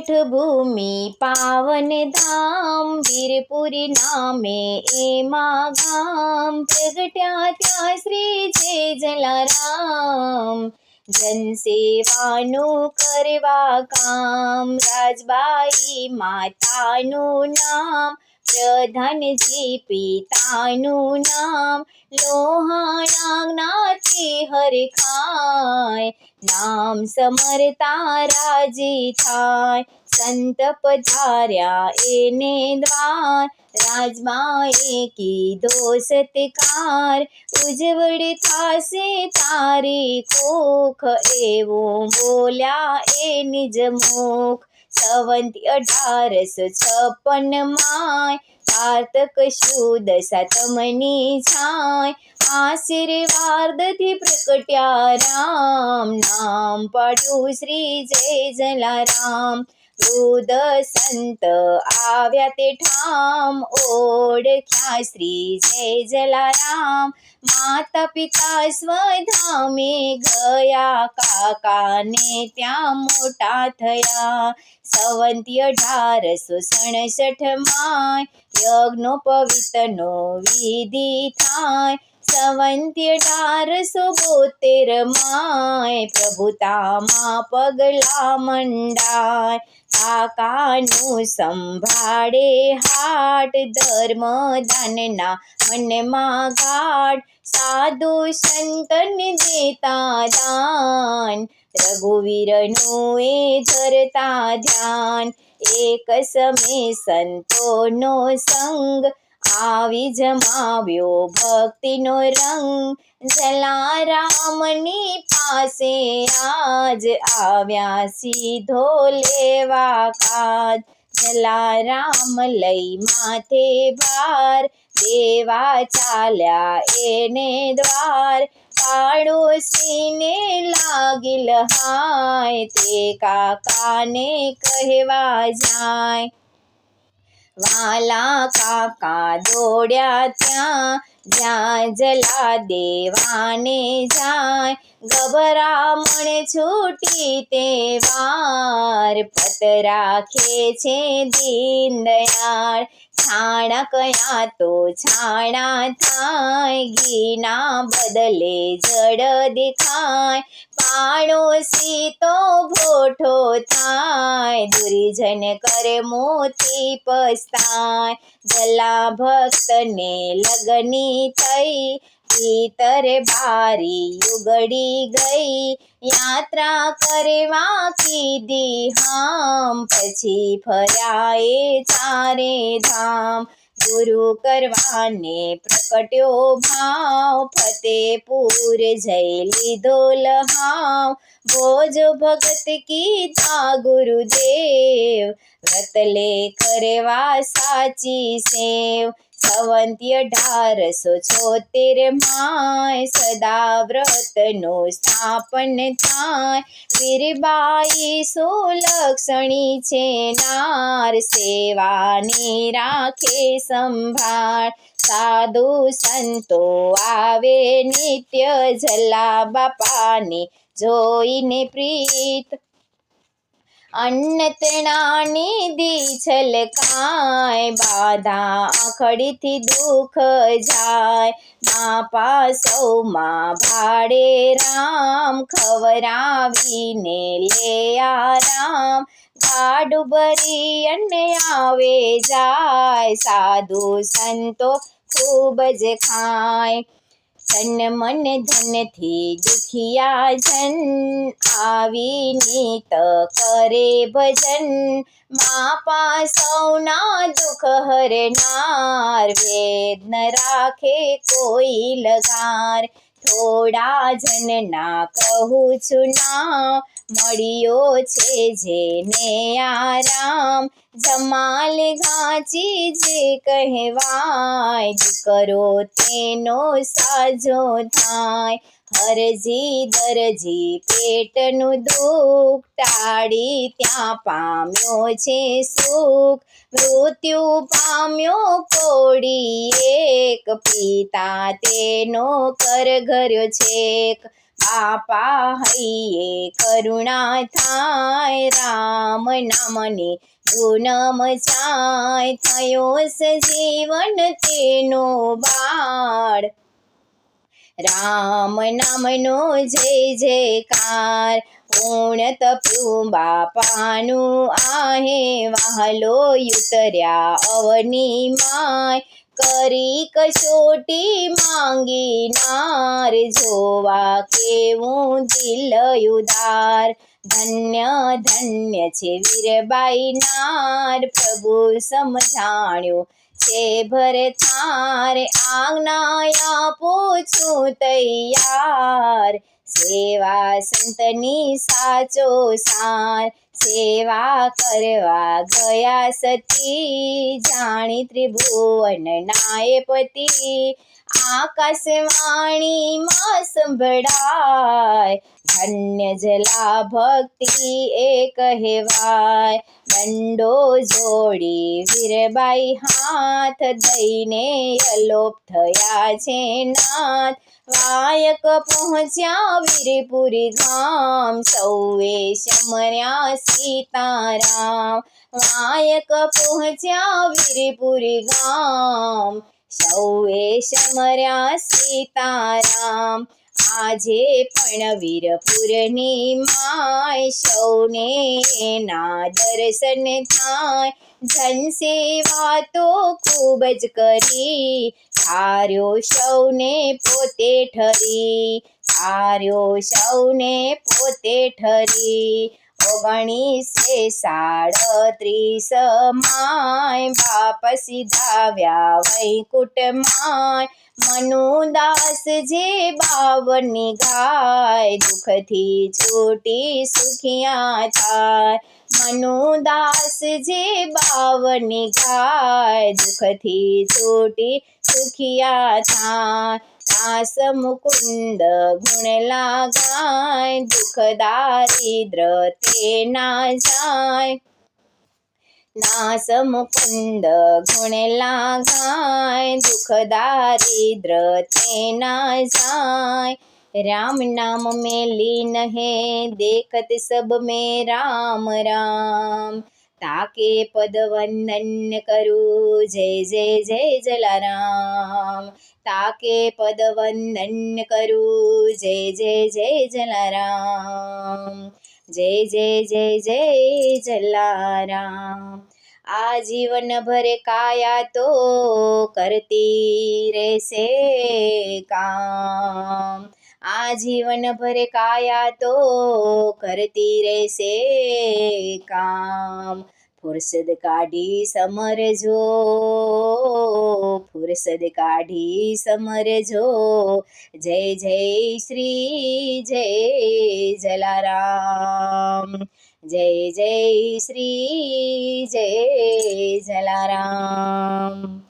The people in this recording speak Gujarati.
तीर्थभूमि पावन धाम वीरपुरी नामे एमा गाम प्रगट्या त्या श्री जय जलाराम जनसेવાનું કરવા કામ રાજબાઈ માતાનું નામ પ્રધાનજી પિતાનું નામ લોહાણા જ્ઞાતિ હરખાય નામ સમરતા રાજી થાય સંત પધાર્યા એને દ્વાર રાજમાએ કીધો સત્કાર ઉજવળ થાશે તારી કોખ એવું બોલ્યા એ નિજ મુખ સંવંત 1856 માય કારતક સુદ સાતમની છાય આશીર્વાદથી પ્રગટ્યા રામ નામ પાડ્યું શ્રી જય જલારામ વૃદ્ધ સંત આવ્યા તે ઠામ ઓળખ્યા શ્રી જય જલારામ માતા પિતા સ્વધામે ગયા કાકાને ત્યાં મોટા થયા સંવંત 1867 માય યજ્ઞોપવિતનો વિધિ થાય સંવંત 1872 માય પ્રભુતામાં પગલા મંડાય કાકાનું સંભાળે હાટ ધર્મ દાનના મનમાં ગાઢ સાધુ સંતને દેતા દાન રઘુવીરનું એ ધરતા ધ્યાન એક સમય સંતોનો સંગ આવી જમાવ્યો ભક્તિનો રંગ જલારામની પાસે આજ આવ્યા સીધો લેવા કાજ જલારામ લઈ માથે ભાર દેવા ચાલ્યા એને દ્વાર પાડોશીને લાગી લહાય તે કાકાને કહેવા જાય વાલા કાકા દોડ્યા ત્યાં જ્યાં જલા દેવાને જાય ગભરામણ છૂટી તે વાર પત રાખે છે દીન દયાળ છાણા કયા તો છાણા થાય ઘીના બદલે જડ દેખાય પાડોશી તો ભોઠો થાય દુર્જન કરે મોતી પસ્તાય જલા ભક્તને લગની થઈ ભીતર બારી ઉગડી ગઈ યાત્રા કરવા કીધી હામ પછી ફર્યા એ ચારે ધામ ગુરુ કરવાને પ્રકટ્યો ભાવ ફતેપુર જઈ લીધો લહાવ ભોજો ભગત કીધા ગુરુદેવ વ્રત લે કરવા સાચી સેવ સંવંત 1876 માય સદા વ્રતનું સ્થાપન થાય વીરબાઈ સુલક્ષણી છે નાર સેવાની રાખે સંભાળ સાધુ સંતો આવે નિત્ય જલા બાપાની જોઈને પ્રીત અન્ન તણાની દી છલકાય બાધા આખડીથી દુઃખ જાય બાપા સૌમાં ભાડે રામ ખવરાવીને લે આરામ ગાડું ભરી અને આવે જાય સાધુ સંતો ખૂબ જ ખાય તન મન ધનથી દુખિયા જન આવી નીત કરે ભજન બાપા સૌના દુઃખ હરનાર વેદ ન રાખે કોઈ લગાર થોડા જનના કહું છું ના મળ્યો છે જેને આરામ જમાલ ઘાંચી જે કહેવાય દીકરો તેનો સાજો થાય હરજી દરજી પેટનું દુઃખ ટાળી ત્યાં પામ્યો છે સુખ મૃત્યુ પામ્યો કોડી એક પિતા તેનો કરઘર્યો છેક બાપા હૈયે કરુણા થાય, રામ નામની ધૂન મચાય, થયો સજીવન તેનો બાળ, રામ નામનો જય જયકાર, પૂર્ણ તપ્યું બાપાનું આહે, વહાલો ઉતર્યા અવની માય, કરી કસોટી માંગી નાર, જોવા કેવું દિલ ઉદાર, ધન્ય ધન્ય છે વીરબાઈ નાર, પ્રભુ સમજાણ્યું છે ભરથાર, આજ્ઞા આપો છું તૈયાર, સેવા સંતની સાચો સાર, સેવા કરવા ગયા સતી, જાણી ત્રિભુવન નાયપતિ, આકાશવાણીમાં સંભળાય, ધન્ય જલા ભક્તિ એ કહેવાય, દંડો જોડી વીરબાઈ હાથ, દઈને અલોપ થયા છે નાથ, વાયક પહોંચ્યા વીરપુરી ગામ, સૌએ સમર્યા સીતારામ, વાયક પહોંચ્યા વીરપુરી ગામ, સૌએ સમર્યા સીતારામ, આજે પણ વીરપુરની માય, સૌને એના દર્શન થાય, જન સેવા તો ખૂબ જ કરી, ધાર્યો સૌને પોતે ઠરી, ધાર્યો સૌને પોતે ઠરી, 1937 માય, બાપ સીધાવ્યા વૈકુંઠ માય, મનુદાસ જે 52 ગાય, દુઃખથી છૂટી સુખિયા થાય, મનુદાસ જે 52 ગાય, દુઃખથી છૂટી સુખિયા થાય, દાસ મુકુંદ ગુણ લાગાય, દુઃખ દારિદ્ર તે ના જાય, દાસ મુકુંદ ગુણ લાગાય, દુઃખ दारिद्र ते ना जाय, राम नाम में लीन है देखत सब में राम राम, ताके पद वंदन करूं जय जय जय जलाराम, ताके पद वंदन करूं जय जय जय जलाराम, जय जय जय जय जलाराम, आजीवन भर काया तो करती रहसे काम, आजीवन भर काया तो करती रहसे काम, फुर्सद काढ़ी समरजो, फुर्सद काढ़ी समरजो, जय जय श्री जय जलाराम, जय जय श्री जय जलाराम।